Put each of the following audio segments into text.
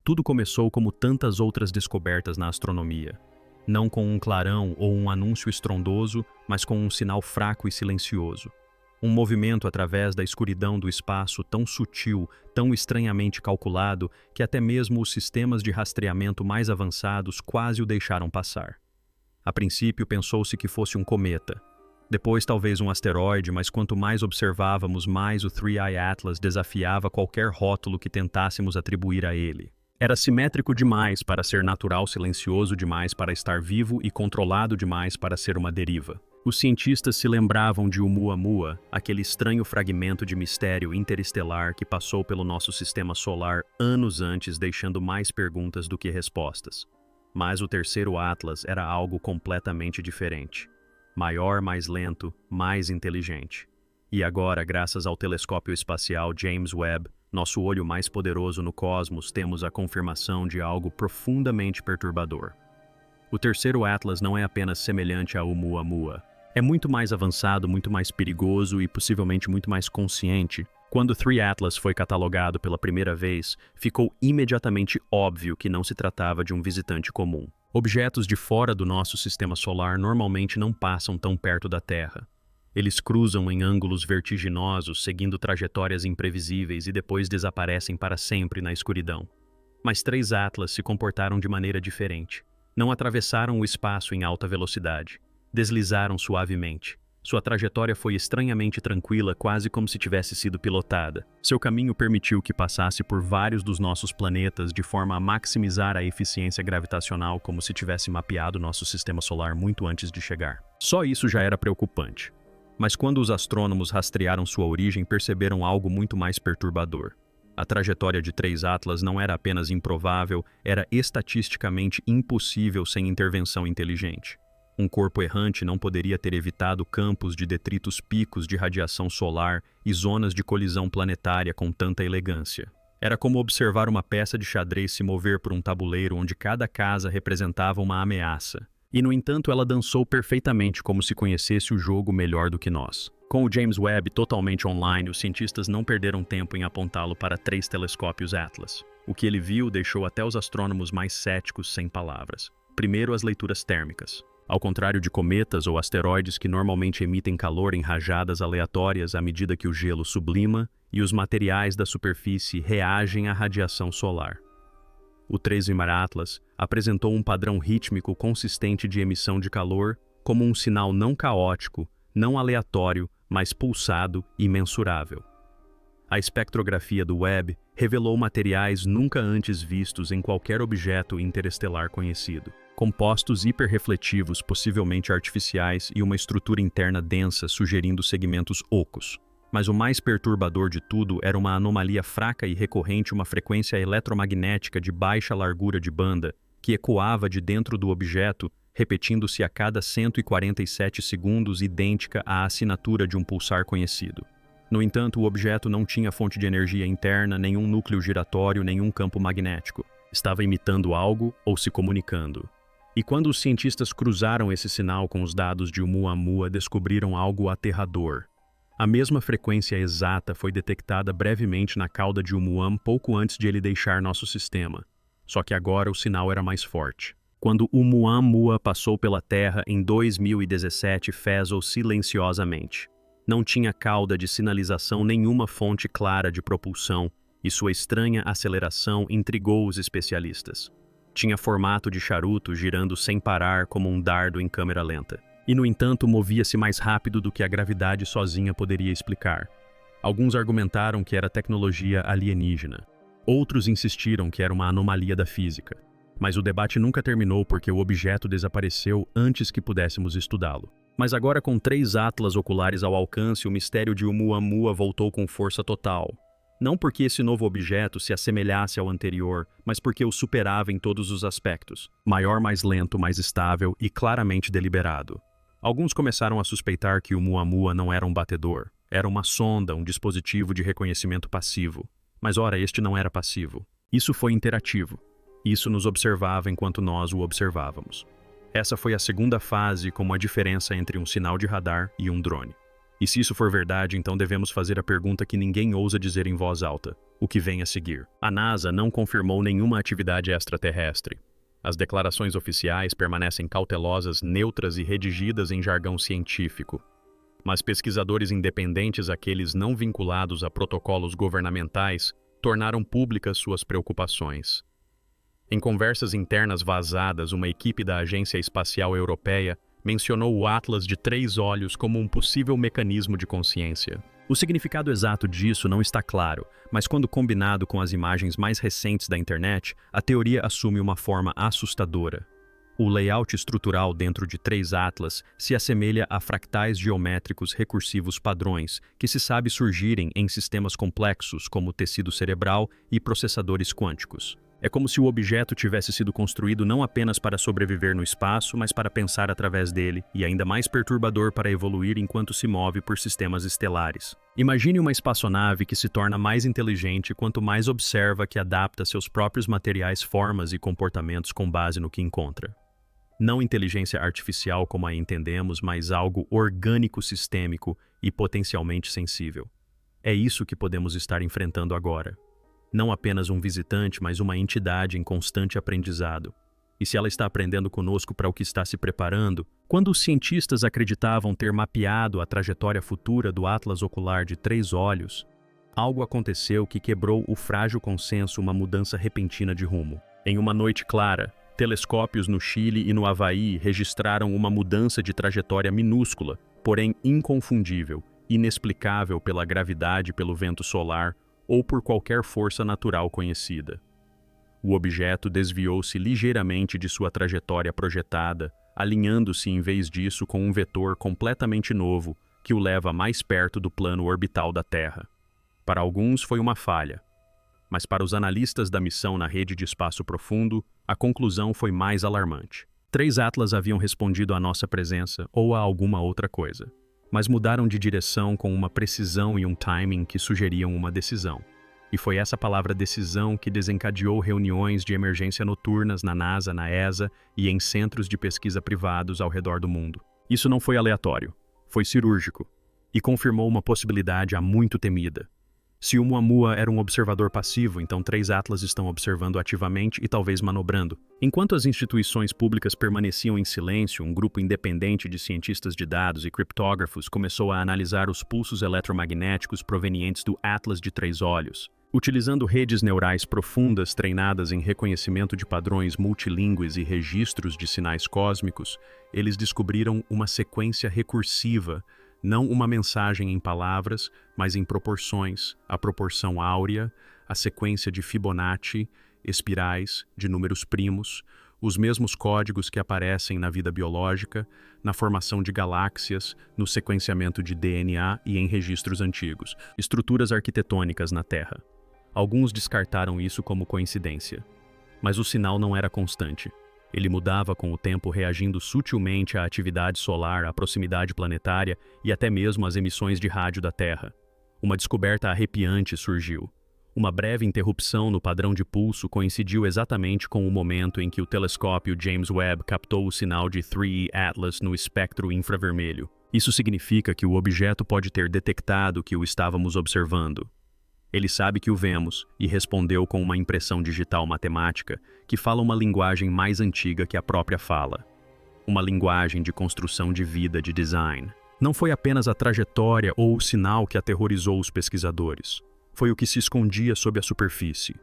Tudo começou como tantas outras descobertas na astronomia. Não com um clarão ou um anúncio estrondoso, mas com um sinal fraco e silencioso. Um movimento através da escuridão do espaço tão sutil, tão estranhamente calculado, que até mesmo os sistemas de rastreamento mais avançados quase o deixaram passar. A princípio pensou-se que fosse um cometa. Depois talvez um asteroide, mas quanto mais observávamos, mais o Three Eye Atlas desafiava qualquer rótulo que tentássemos atribuir a ele. Era simétrico demais para ser natural, silencioso demais para estar vivo e controlado demais para ser uma deriva. Os cientistas se lembravam de Oumuamua, aquele estranho fragmento de mistério interestelar que passou pelo nosso sistema solar anos antes, deixando mais perguntas do que respostas. Mas o terceiro Atlas era algo completamente diferente. Maior, mais lento, mais inteligente. E agora, graças ao telescópio espacial James Webb, nosso olho mais poderoso no cosmos, temos a confirmação de algo profundamente perturbador. O terceiro Atlas não é apenas semelhante a Oumuamua. É muito mais avançado, muito mais perigoso e possivelmente muito mais consciente. Quando o Three Atlas foi catalogado pela primeira vez, ficou imediatamente óbvio que não se tratava de um visitante comum. Objetos de fora do nosso sistema solar normalmente não passam tão perto da Terra. Eles cruzam em ângulos vertiginosos, seguindo trajetórias imprevisíveis e depois desaparecem para sempre na escuridão. Mas três Atlas se comportaram de maneira diferente. Não atravessaram o espaço em alta velocidade. Deslizaram suavemente. Sua trajetória foi estranhamente tranquila, quase como se tivesse sido pilotada. Seu caminho permitiu que passasse por vários dos nossos planetas de forma a maximizar a eficiência gravitacional, como se tivesse mapeado nosso sistema solar muito antes de chegar. Só isso já era preocupante. Mas quando os astrônomos rastrearam sua origem, perceberam algo muito mais perturbador. A trajetória de três Atlas não era apenas improvável, era estatisticamente impossível sem intervenção inteligente. Um corpo errante não poderia ter evitado campos de detritos, picos de radiação solar e zonas de colisão planetária com tanta elegância. Era como observar uma peça de xadrez se mover por um tabuleiro onde cada casa representava uma ameaça. E, no entanto, ela dançou perfeitamente como se conhecesse o jogo melhor do que nós. Com o James Webb totalmente online, os cientistas não perderam tempo em apontá-lo para três telescópios Atlas. O que ele viu deixou até os astrônomos mais céticos sem palavras. Primeiro, as leituras térmicas. Ao contrário de cometas ou asteroides que normalmente emitem calor em rajadas aleatórias à medida que o gelo sublima e os materiais da superfície reagem à radiação solar. O 3 Atlas apresentou um padrão rítmico consistente de emissão de calor como um sinal não caótico, não aleatório, mas pulsado e mensurável. A espectrografia do Webb revelou materiais nunca antes vistos em qualquer objeto interestelar conhecido. Compostos hiperrefletivos, possivelmente artificiais, e uma estrutura interna densa sugerindo segmentos ocos. Mas o mais perturbador de tudo era uma anomalia fraca e recorrente, uma frequência eletromagnética de baixa largura de banda, que ecoava de dentro do objeto, repetindo-se a cada 147 segundos, idêntica à assinatura de um pulsar conhecido. No entanto, o objeto não tinha fonte de energia interna, nenhum núcleo giratório, nenhum campo magnético. Estava imitando algo ou se comunicando. E quando os cientistas cruzaram esse sinal com os dados de Oumuamua, descobriram algo aterrador. A mesma frequência exata foi detectada brevemente na cauda de Oumuamua pouco antes de ele deixar nosso sistema. Só que agora o sinal era mais forte. Quando Oumuamua passou pela Terra em 2017, fez-o silenciosamente. Não tinha cauda de sinalização, nenhuma fonte clara de propulsão, e sua estranha aceleração intrigou os especialistas. Tinha formato de charuto, girando sem parar como um dardo em câmera lenta. E, no entanto, movia-se mais rápido do que a gravidade sozinha poderia explicar. Alguns argumentaram que era tecnologia alienígena. Outros insistiram que era uma anomalia da física. Mas o debate nunca terminou porque o objeto desapareceu antes que pudéssemos estudá-lo. Mas agora, com 3 Atlas oculares ao alcance, o mistério de Oumuamua voltou com força total. Não porque esse novo objeto se assemelhasse ao anterior, mas porque o superava em todos os aspectos. Maior, mais lento, mais estável e claramente deliberado. Alguns começaram a suspeitar que Oumuamua não era um batedor. Era uma sonda, um dispositivo de reconhecimento passivo. Mas ora, este não era passivo. Isso foi interativo. Isso nos observava enquanto nós o observávamos. Essa foi a segunda fase, como a diferença entre um sinal de radar e um drone. E se isso for verdade, então devemos fazer a pergunta que ninguém ousa dizer em voz alta: o que vem a seguir? A NASA não confirmou nenhuma atividade extraterrestre. As declarações oficiais permanecem cautelosas, neutras e redigidas em jargão científico. Mas pesquisadores independentes, aqueles não vinculados a protocolos governamentais, tornaram públicas suas preocupações. Em conversas internas vazadas, uma equipe da Agência Espacial Europeia mencionou o Atlas de 3 olhos como um possível mecanismo de consciência. O significado exato disso não está claro, mas quando combinado com as imagens mais recentes da internet, a teoria assume uma forma assustadora. O layout estrutural dentro de 3 atlas se assemelha a fractais geométricos recursivos padrões que se sabe surgirem em sistemas complexos como tecido cerebral e processadores quânticos. É como se o objeto tivesse sido construído não apenas para sobreviver no espaço, mas para pensar através dele, e ainda mais perturbador para evoluir enquanto se move por sistemas estelares. Imagine uma espaçonave que se torna mais inteligente quanto mais observa que adapta seus próprios materiais, formas e comportamentos com base no que encontra. Não inteligência artificial como a entendemos, mas algo orgânico, sistêmico e potencialmente sensível. É isso que podemos estar enfrentando agora. Não apenas um visitante, mas uma entidade em constante aprendizado. E se ela está aprendendo conosco para o que está se preparando, quando os cientistas acreditavam ter mapeado a trajetória futura do Atlas Ocular de 3 olhos, algo aconteceu que quebrou o frágil consenso, uma mudança repentina de rumo. Em uma noite clara, telescópios no Chile e no Havaí registraram uma mudança de trajetória minúscula, porém inconfundível, inexplicável pela gravidade, pelo vento solar ou por qualquer força natural conhecida. O objeto desviou-se ligeiramente de sua trajetória projetada, alinhando-se em vez disso com um vetor completamente novo que o leva mais perto do plano orbital da Terra. Para alguns foi uma falha, mas para os analistas da missão na rede de espaço profundo, a conclusão foi mais alarmante. 3 atlas haviam respondido à nossa presença ou a alguma outra coisa, mas mudaram de direção com uma precisão e um timing que sugeriam uma decisão. E foi essa palavra decisão que desencadeou reuniões de emergência noturnas na NASA, na ESA e em centros de pesquisa privados ao redor do mundo. Isso não foi aleatório, foi cirúrgico, e confirmou uma possibilidade há muito temida. Se o Oumuamua era um observador passivo, então 3 atlas estão observando ativamente e talvez manobrando. Enquanto as instituições públicas permaneciam em silêncio, um grupo independente de cientistas de dados e criptógrafos começou a analisar os pulsos eletromagnéticos provenientes do Atlas de 3 olhos. Utilizando redes neurais profundas treinadas em reconhecimento de padrões multilingües e registros de sinais cósmicos, eles descobriram uma sequência recursiva, não uma mensagem em palavras, mas em proporções, a proporção áurea, a sequência de Fibonacci, espirais, de números primos, os mesmos códigos que aparecem na vida biológica, na formação de galáxias, no sequenciamento de DNA e em registros antigos, estruturas arquitetônicas na Terra. Alguns descartaram isso como coincidência, mas o sinal não era constante. Ele mudava com o tempo, reagindo sutilmente à atividade solar, à proximidade planetária e até mesmo às emissões de rádio da Terra. Uma descoberta arrepiante surgiu. Uma breve interrupção no padrão de pulso coincidiu exatamente com o momento em que o telescópio James Webb captou o sinal de 3E Atlas no espectro infravermelho. Isso significa que o objeto pode ter detectado que o estávamos observando. Ele sabe que o vemos e respondeu com uma impressão digital matemática que fala uma linguagem mais antiga que a própria fala. Uma linguagem de construção de vida, de design. Não foi apenas a trajetória ou o sinal que aterrorizou os pesquisadores. Foi o que se escondia sob a superfície.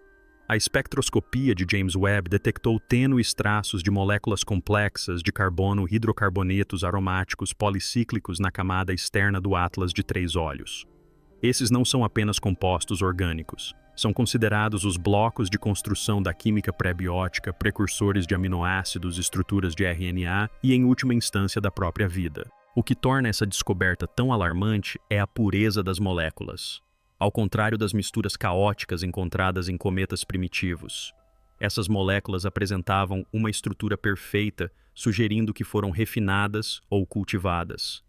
A espectroscopia de James Webb detectou tênues traços de moléculas complexas de carbono, hidrocarbonetos aromáticos policíclicos na camada externa do Atlas de 3 olhos. Esses não são apenas compostos orgânicos. São considerados os blocos de construção da química pré-biótica, precursores de aminoácidos, estruturas de RNA e, em última instância, da própria vida. O que torna essa descoberta tão alarmante é a pureza das moléculas. Ao contrário das misturas caóticas encontradas em cometas primitivos, essas moléculas apresentavam uma estrutura perfeita, sugerindo que foram refinadas ou cultivadas.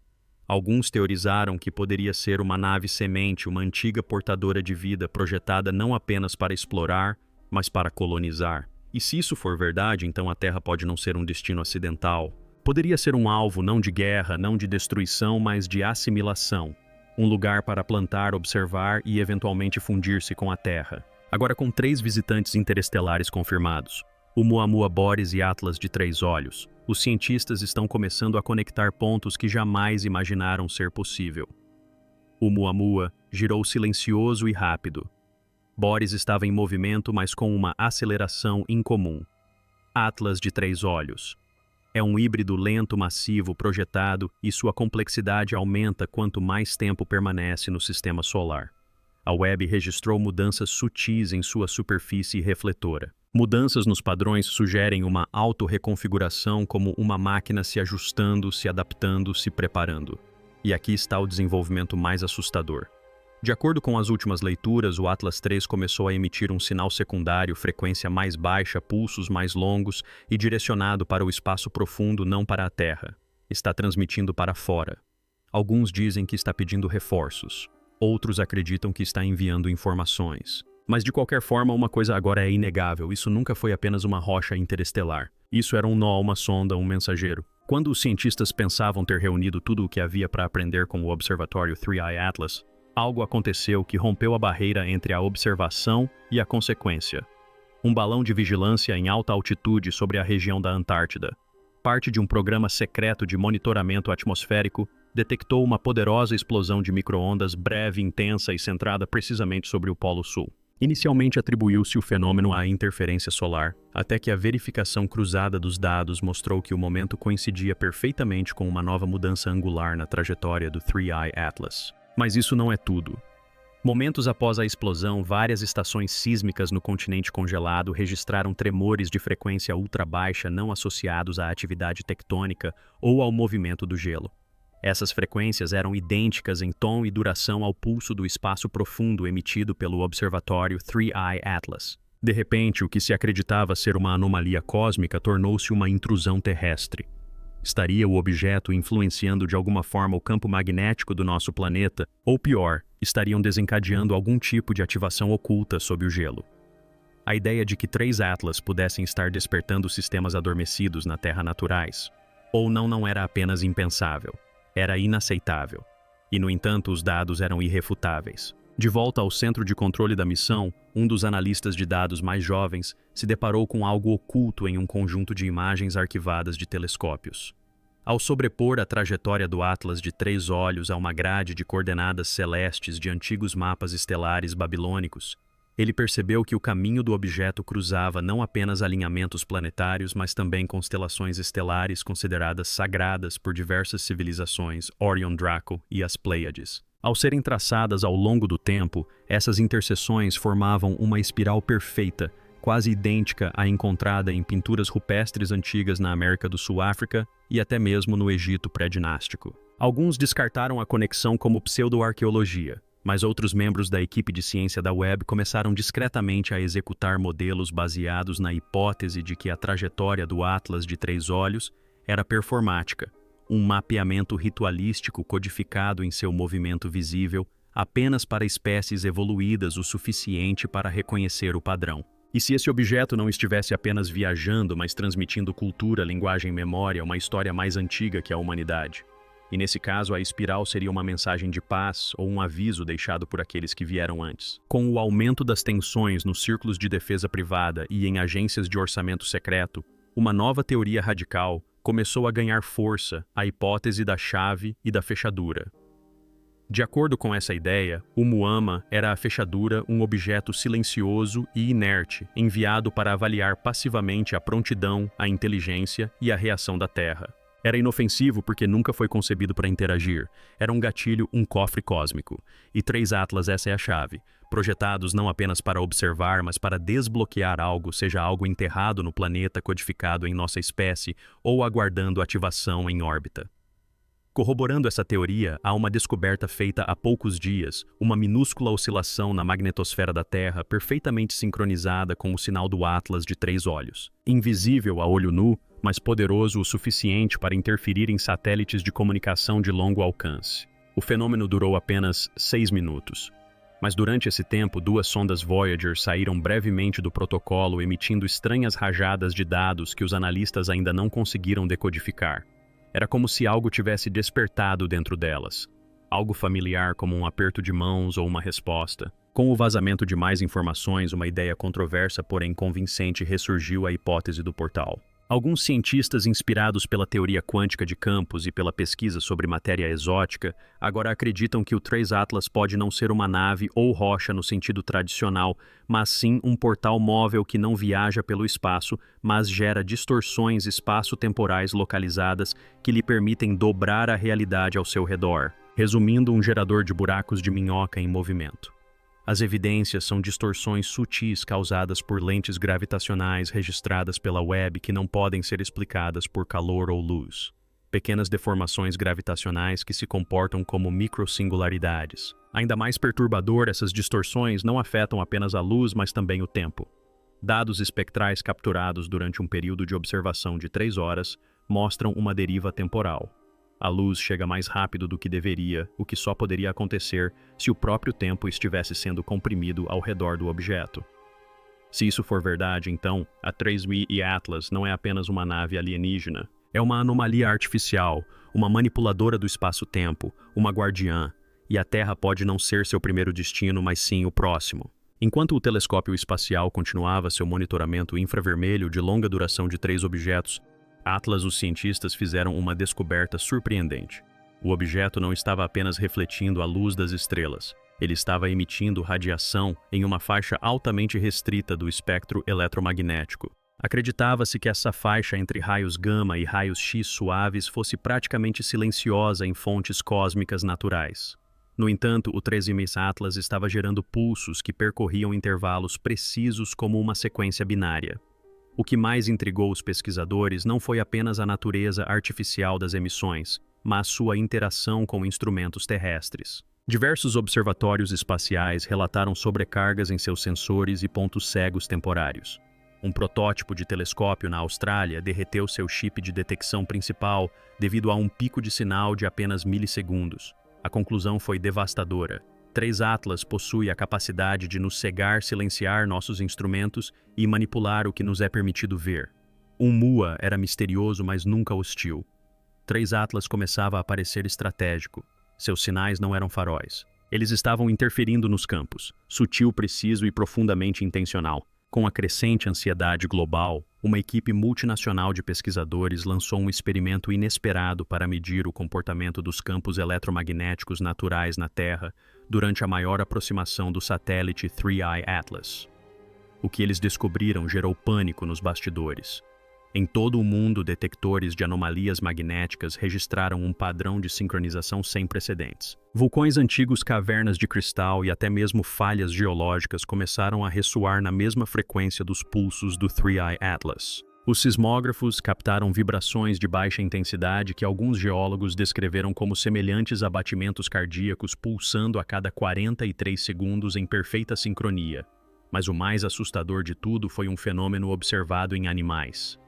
Alguns teorizaram que poderia ser uma nave semente, uma antiga portadora de vida projetada não apenas para explorar, mas para colonizar. E se isso for verdade, então a Terra pode não ser um destino acidental. Poderia ser um alvo não de guerra, não de destruição, mas de assimilação. Um lugar para plantar, observar e eventualmente fundir-se com a Terra. Agora com 3 visitantes interestelares confirmados, o Oumuamua Boris e Atlas de 3 olhos, os cientistas estão começando a conectar pontos que jamais imaginaram ser possível. O Oumuamua girou silencioso e rápido. Boris estava em movimento, mas com uma aceleração incomum. Atlas de 3 olhos. É um híbrido lento massivo projetado e sua complexidade aumenta quanto mais tempo permanece no sistema solar. A Webb registrou mudanças sutis em sua superfície refletora. Mudanças nos padrões sugerem uma autorreconfiguração, como uma máquina se ajustando, se adaptando, se preparando. E aqui está o desenvolvimento mais assustador. De acordo com as últimas leituras, o Atlas III começou a emitir um sinal secundário, frequência mais baixa, pulsos mais longos e direcionado para o espaço profundo, não para a Terra. Está transmitindo para fora. Alguns dizem que está pedindo reforços. Outros acreditam que está enviando informações. Mas de qualquer forma, uma coisa agora é inegável: isso nunca foi apenas uma rocha interestelar. Isso era um nó, uma sonda, um mensageiro. Quando os cientistas pensavam ter reunido tudo o que havia para aprender com o observatório 3i Atlas, algo aconteceu que rompeu a barreira entre a observação e a consequência. Um balão de vigilância em alta altitude sobre a região da Antártida, parte de um programa secreto de monitoramento atmosférico, detectou uma poderosa explosão de micro-ondas breve, intensa e centrada precisamente sobre o Polo Sul. Inicialmente atribuiu-se o fenômeno à interferência solar, até que a verificação cruzada dos dados mostrou que o momento coincidia perfeitamente com uma nova mudança angular na trajetória do 3i Atlas. Mas isso não é tudo. Momentos após a explosão, várias estações sísmicas no continente congelado registraram tremores de frequência ultra-baixa não associados à atividade tectônica ou ao movimento do gelo. Essas frequências eram idênticas em tom e duração ao pulso do espaço profundo emitido pelo observatório 3i Atlas. De repente, o que se acreditava ser uma anomalia cósmica tornou-se uma intrusão terrestre. Estaria o objeto influenciando de alguma forma o campo magnético do nosso planeta, ou pior, estariam desencadeando algum tipo de ativação oculta sob o gelo. A ideia de que 3 Atlas pudessem estar despertando sistemas adormecidos na Terra naturais, ou não era apenas impensável. Era inaceitável. E, no entanto, os dados eram irrefutáveis. De volta ao centro de controle da missão, um dos analistas de dados mais jovens se deparou com algo oculto em um conjunto de imagens arquivadas de telescópios. Ao sobrepor a trajetória do Atlas de 3 olhos a uma grade de coordenadas celestes de antigos mapas estelares babilônicos, ele percebeu que o caminho do objeto cruzava não apenas alinhamentos planetários, mas também constelações estelares consideradas sagradas por diversas civilizações, Orion Draco e as Pleiades. Ao serem traçadas ao longo do tempo, essas interseções formavam uma espiral perfeita, quase idêntica à encontrada em pinturas rupestres antigas na América do Sul-África e até mesmo no Egito pré-dinástico. Alguns descartaram a conexão como pseudo-arqueologia, mas outros membros da equipe de ciência da Webb começaram discretamente a executar modelos baseados na hipótese de que a trajetória do Atlas de 3 olhos era performática, um mapeamento ritualístico codificado em seu movimento visível apenas para espécies evoluídas o suficiente para reconhecer o padrão. E se esse objeto não estivesse apenas viajando, mas transmitindo cultura, linguagem e memória, uma história mais antiga que a humanidade? E nesse caso, a espiral seria uma mensagem de paz ou um aviso deixado por aqueles que vieram antes. Com o aumento das tensões nos círculos de defesa privada e em agências de orçamento secreto, uma nova teoria radical começou a ganhar força, a hipótese da chave e da fechadura. De acordo com essa ideia, o Oumuamua era a fechadura, um objeto silencioso e inerte, enviado para avaliar passivamente a prontidão, a inteligência e a reação da Terra. Era inofensivo porque nunca foi concebido para interagir. Era um gatilho, um cofre cósmico. E 3 Atlas, essa é a chave. Projetados não apenas para observar, mas para desbloquear algo, seja algo enterrado no planeta codificado em nossa espécie ou aguardando ativação em órbita. Corroborando essa teoria, há uma descoberta feita há poucos dias, uma minúscula oscilação na magnetosfera da Terra perfeitamente sincronizada com o sinal do Atlas de 3 olhos. Invisível a olho nu, mas poderoso o suficiente para interferir em satélites de comunicação de longo alcance. O fenômeno durou apenas 6 minutos. Mas durante esse tempo, 2 sondas Voyager saíram brevemente do protocolo, emitindo estranhas rajadas de dados que os analistas ainda não conseguiram decodificar. Era como se algo tivesse despertado dentro delas. Algo familiar como um aperto de mãos ou uma resposta. Com o vazamento de mais informações, uma ideia controversa, porém convincente, ressurgiu a hipótese do portal. Alguns cientistas, inspirados pela teoria quântica de campos e pela pesquisa sobre matéria exótica, agora acreditam que o Trace Atlas pode não ser uma nave ou rocha no sentido tradicional, mas sim um portal móvel que não viaja pelo espaço, mas gera distorções espaço-temporais localizadas que lhe permitem dobrar a realidade ao seu redor, resumindo um gerador de buracos de minhoca em movimento. As evidências são distorções sutis causadas por lentes gravitacionais registradas pela web que não podem ser explicadas por calor ou luz. Pequenas deformações gravitacionais que se comportam como microsingularidades. Ainda mais perturbador, essas distorções não afetam apenas a luz, mas também o tempo. Dados espectrais capturados durante um período de observação de 3 horas mostram uma deriva temporal. A luz chega mais rápido do que deveria, o que só poderia acontecer se o próprio tempo estivesse sendo comprimido ao redor do objeto. Se isso for verdade, então, a 3WE Atlas não é apenas uma nave alienígena. É uma anomalia artificial, uma manipuladora do espaço-tempo, uma guardiã, e a Terra pode não ser seu primeiro destino, mas sim o próximo. Enquanto o telescópio espacial continuava seu monitoramento infravermelho de longa duração de 3 objetos, Atlas, os cientistas fizeram uma descoberta surpreendente. O objeto não estava apenas refletindo a luz das estrelas. Ele estava emitindo radiação em uma faixa altamente restrita do espectro eletromagnético. Acreditava-se que essa faixa entre raios gama e raios X suaves fosse praticamente silenciosa em fontes cósmicas naturais. No entanto, o 13M Atlas estava gerando pulsos que percorriam intervalos precisos como uma sequência binária. O que mais intrigou os pesquisadores não foi apenas a natureza artificial das emissões, mas sua interação com instrumentos terrestres. Diversos observatórios espaciais relataram sobrecargas em seus sensores e pontos cegos temporários. Um protótipo de telescópio na Austrália derreteu seu chip de detecção principal devido a um pico de sinal de apenas milissegundos. A conclusão foi devastadora. 3 Atlas possui a capacidade de nos cegar, silenciar nossos instrumentos e manipular o que nos é permitido ver. Um MUA era misterioso, mas nunca hostil. 3 Atlas começava a parecer estratégico. Seus sinais não eram faróis. Eles estavam interferindo nos campos, sutil, preciso e profundamente intencional. Com a crescente ansiedade global, uma equipe multinacional de pesquisadores lançou um experimento inesperado para medir o comportamento dos campos eletromagnéticos naturais na Terra durante a maior aproximação do satélite 3I Atlas. O que eles descobriram gerou pânico nos bastidores. Em todo o mundo, detectores de anomalias magnéticas registraram um padrão de sincronização sem precedentes. Vulcões antigos, cavernas de cristal e até mesmo falhas geológicas começaram a ressoar na mesma frequência dos pulsos do 3I Atlas. Os sismógrafos captaram vibrações de baixa intensidade que alguns geólogos descreveram como semelhantes a batimentos cardíacos pulsando a cada 43 segundos em perfeita sincronia. Mas o mais assustador de tudo foi um fenômeno observado em animais.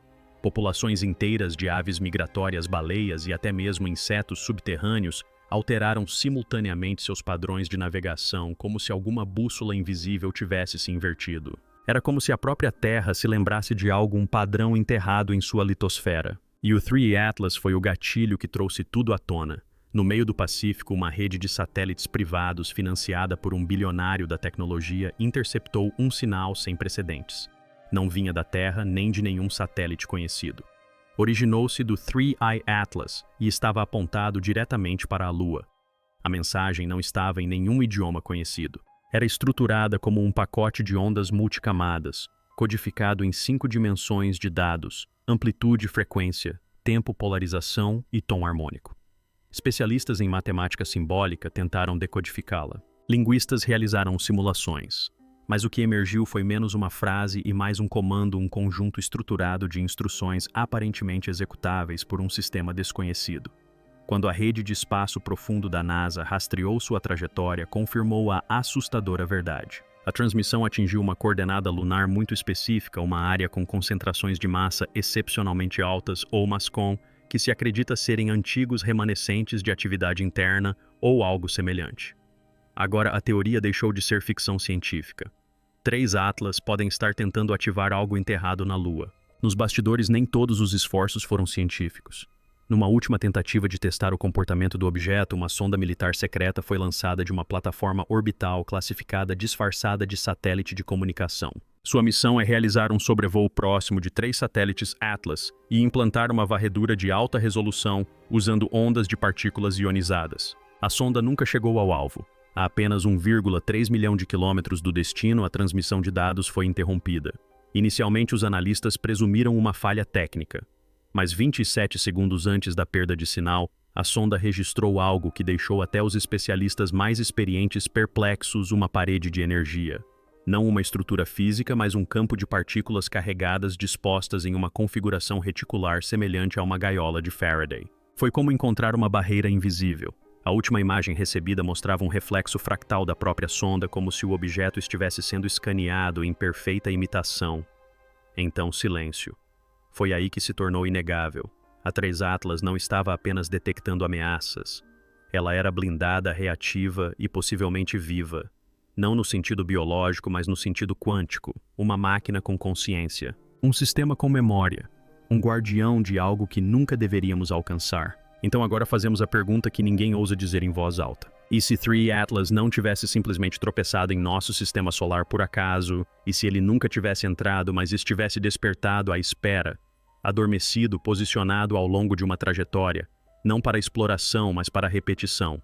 Populações inteiras de aves migratórias, baleias e até mesmo insetos subterrâneos alteraram simultaneamente seus padrões de navegação, como se alguma bússola invisível tivesse se invertido. Era como se a própria Terra se lembrasse de um padrão enterrado em sua litosfera. E o 3 Atlas foi o gatilho que trouxe tudo à tona. No meio do Pacífico, uma rede de satélites privados financiada por um bilionário da tecnologia interceptou um sinal sem precedentes. Não vinha da Terra nem de nenhum satélite conhecido. Originou-se do 3I Atlas e estava apontado diretamente para a Lua. A mensagem não estava em nenhum idioma conhecido. Era estruturada como um pacote de ondas multicamadas, codificado em 5 dimensões de dados, amplitude, frequência, tempo, polarização e tom harmônico. Especialistas em matemática simbólica tentaram decodificá-la. Linguistas realizaram simulações. Mas o que emergiu foi menos uma frase e mais um comando, um conjunto estruturado de instruções aparentemente executáveis por um sistema desconhecido. Quando a rede de espaço profundo da NASA rastreou sua trajetória, confirmou a assustadora verdade. A transmissão atingiu uma coordenada lunar muito específica, uma área com concentrações de massa excepcionalmente altas, ou MASCOM, que se acredita serem antigos remanescentes de atividade interna ou algo semelhante. Agora a teoria deixou de ser ficção científica. 3 Atlas podem estar tentando ativar algo enterrado na Lua. Nos bastidores, nem todos os esforços foram científicos. Numa última tentativa de testar o comportamento do objeto, uma sonda militar secreta foi lançada de uma plataforma orbital classificada disfarçada de satélite de comunicação. Sua missão é realizar um sobrevoo próximo de 3 satélites Atlas e implantar uma varredura de alta resolução usando ondas de partículas ionizadas. A sonda nunca chegou ao alvo. A apenas 1,3 milhão de quilômetros do destino, a transmissão de dados foi interrompida. Inicialmente, os analistas presumiram uma falha técnica. Mas 27 segundos antes da perda de sinal, a sonda registrou algo que deixou até os especialistas mais experientes perplexos: uma parede de energia. Não uma estrutura física, mas um campo de partículas carregadas dispostas em uma configuração reticular semelhante a uma gaiola de Faraday. Foi como encontrar uma barreira invisível. A última imagem recebida mostrava um reflexo fractal da própria sonda, como se o objeto estivesse sendo escaneado em perfeita imitação. Então, silêncio. Foi aí que se tornou inegável. A 3 Atlas não estava apenas detectando ameaças. Ela era blindada, reativa e possivelmente viva. Não no sentido biológico, mas no sentido quântico. Uma máquina com consciência. Um sistema com memória. Um guardião de algo que nunca deveríamos alcançar. Então agora fazemos a pergunta que ninguém ousa dizer em voz alta. E se 3 Atlas não tivesse simplesmente tropeçado em nosso sistema solar por acaso? E se ele nunca tivesse entrado, mas estivesse despertado à espera, adormecido, posicionado ao longo de uma trajetória, não para exploração, mas para repetição?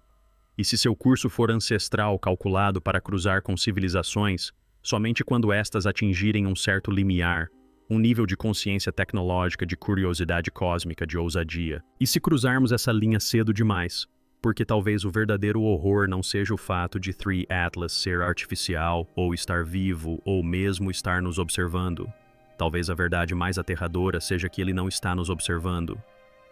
E se seu curso for ancestral, calculado para cruzar com civilizações, somente quando estas atingirem um certo limiar, um nível de consciência tecnológica, de curiosidade cósmica, de ousadia? E se cruzarmos essa linha cedo demais? Porque talvez o verdadeiro horror não seja o fato de 3 Atlas ser artificial, ou estar vivo, ou mesmo estar nos observando. Talvez a verdade mais aterradora seja que ele não está nos observando.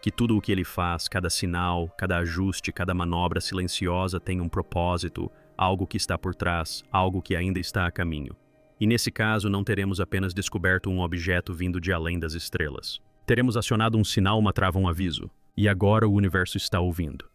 Que tudo o que ele faz, cada sinal, cada ajuste, cada manobra silenciosa tem um propósito, algo que está por trás, algo que ainda está a caminho. E nesse caso não teremos apenas descoberto um objeto vindo de além das estrelas. Teremos acionado um sinal, uma trava, um aviso. E agora o universo está ouvindo.